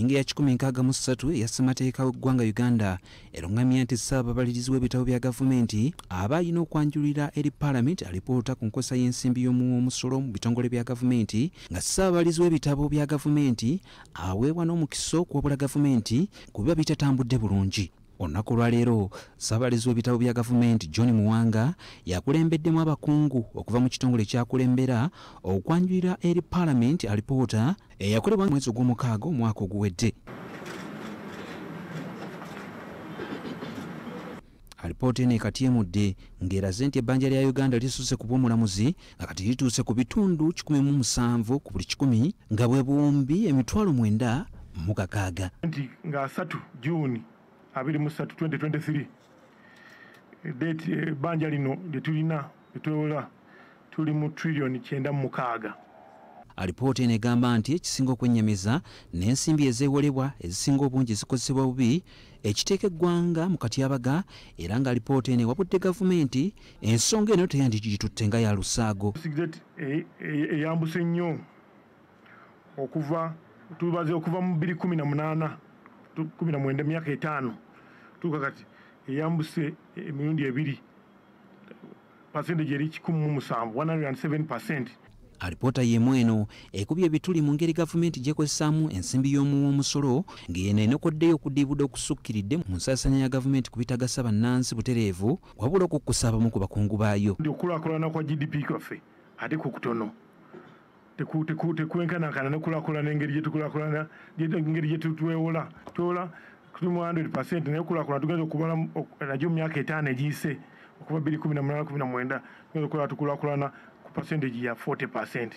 inge ya 1063 ya ssemateeka w'eggwanga Uganda erungamya nti Ssaababalirizi w'ebitabo bya gavumenti aba alina okwanjulira eri Parliament alipoota ku nkozesa y'ensimbi y'omusolo mu bitongole bya gavumenti nga Ssaababalirizi w'ebitabo bya gavumenti aweebwa n'omukisa okuwabula gavumenti ku biba bitatambudde bulungi. Olunaku lwaleero Ssaababalirizi w'ebitabo bya gavumenti John Muwanga yakulembeddemu abakungu okuva mu kitongole kyakulembera okwanjulira eri Parliament alipoota eyakolebwa mwezi gw'omukaaga omwaka oguwedde. Alipoota eno ekatiemudde ng'eraze nti ebbanja lya Uganda lisusse ku bw'omulamuzi nga kati lituuse ku bitundu 17 ku buli 100 nga bwe buwumbi 9,600 nga 3 June 2023 date ebbanja lino lyetulina lyetwewola tuli mu trillion 9.6. Alipoota eno egamba nti ekisinga okwennyamiza n'ensimbi ezewolebwa ezisinga obungi zikozesebwa bubi ekiteeka eggwanga mu katyabaga era nga alipoota eno ewabudde gavumenti ensonga eno teyandigitutte nga ya lusaago. Eyambuse nnyo tubaze okuva mu 2018 19 emyaka 5 tuka kati eyambuse emirundi 2 percentage eri 107%. Alipoota y'emu eno ekubye ebituli mu ngeri gavumenti gyekozesaamu ensimbi y'omusolo ng'eno enokoddeyo okudiibudde okusukkiridde mu nsaasaanya ya gavumenti ku bitagasa bannansi butereevu wabula okukkusa abamu ku bakungu baayo. Okulaakulana kwa GDP kwaffe ate ku kutono tekwenkanankana n'okulaakulana engeri gyetukulaakulana engeri gyetwewola twewola tuli mu 100% naye okulaakulana tugenza okubala nagyo mu myaka 5 egiyise okuva 2018-19 tugenza tukulaakulana percentage ya 40%.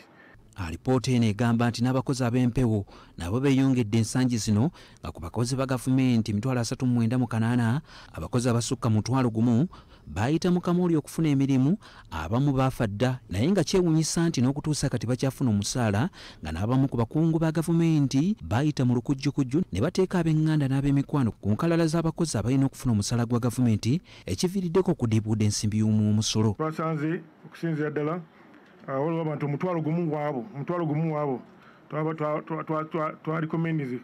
Alipoota eno egamba nti n'abakozi ab'empewo nabo beeyongedde ensangi zino nga ku bakozi ba gavumenti 398 abakozi abasukka mu 1,000 baayita mu kamooli okufuna emirimu abamu baafa dda naye nga kyewuunyisa nti n'okutuusa kati bakyafuna omusaala nga n'abamu ku bakungu ba gavumenti baayita mu lukujjukujju ne bateeka ab'eŋŋanda n'ab'emikwano ku nkalala z'abakozi abalina okufuna omusaala gwa gavumenti ekiviiriddeko okudiibudda ensimbi y'omusolo. Twasanze okusinziira ddala waliwo abantu omutwalo gumu waabo twalikomendize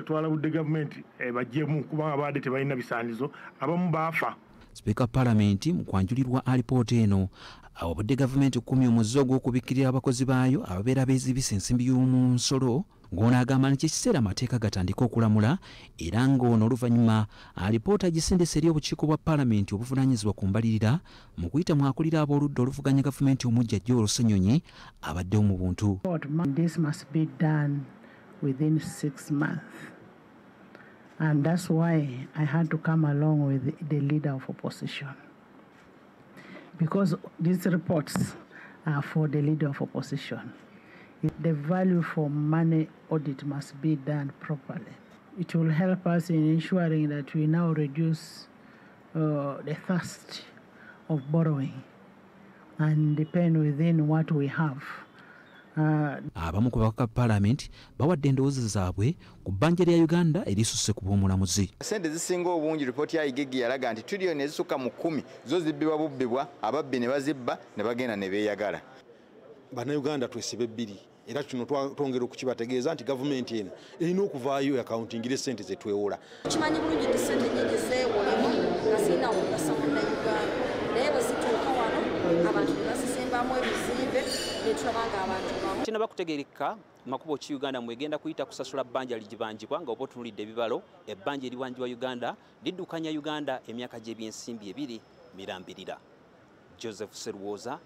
twalabudde gavumenti bajjemu kubanga baadde tebalina bisaanizo abamu baafa. Speaker Parliament mu kwanjulirwa alipoota eno awabudde gavumenti 10 omwezi ogw'okubikkirira abakozi baayo ababeera beezibisa ensimbi y'omusolo ng'ono agamba nti ekiseera amateeka gatandika okulamula era ng'ono oluvannyuma alipoota gisendesa eri obukiiko bwa Parliament obuvunaanyizibwa ku mbalirira mu kuyita mu akulira ab'oludda oluvuganya gavumenti omujja Joel Ssenyonyi abaddewo mu buntu. This must be done within 6 months. And that's why I had to come along with the leader of opposition. Because these reports are for the leader of opposition. The value for money audit must be done properly. It will help us in ensuring that we now reduce the thirst of borrowing and depend within what we have. Abamu ku baka Parliament bawadde endowooza zaabwe ku bbanja lya Uganda erisusse ku bw'omulamuzi. Sente zisinga obungi lipooti ya Igigi yalaga nti trillion ezisukka mu 10 zo zibbibwa bubbibwa ababbi ne bazibba ne bagenda ne beeyagala. Bannayuganda twesibe bbiri era kino twongera okukibategeeza nti gavumenti eno erina okuvaayo akauntingire ssente ze twewola. Kimanyi bulungi nti ssente nyingi zeewolebwa nga zirina okugasa munnayuganda naye bwe zituuka wano abantu ne bazisimbamu ebizimbe ne tulaba ng'abantu bamu. Kinaba kutegeereka makubo ki Uganda mwegenda kuyita kusasula bbanja ligibanjibwa nga oba otunulidde ebibalo ebbanja eriwanjibwa Uganda liddukanya Uganda emyaka gy'ebyensimbi 2 mirambirira. Joseph Serwoza,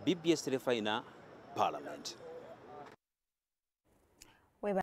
BBS Telefina, Parliament.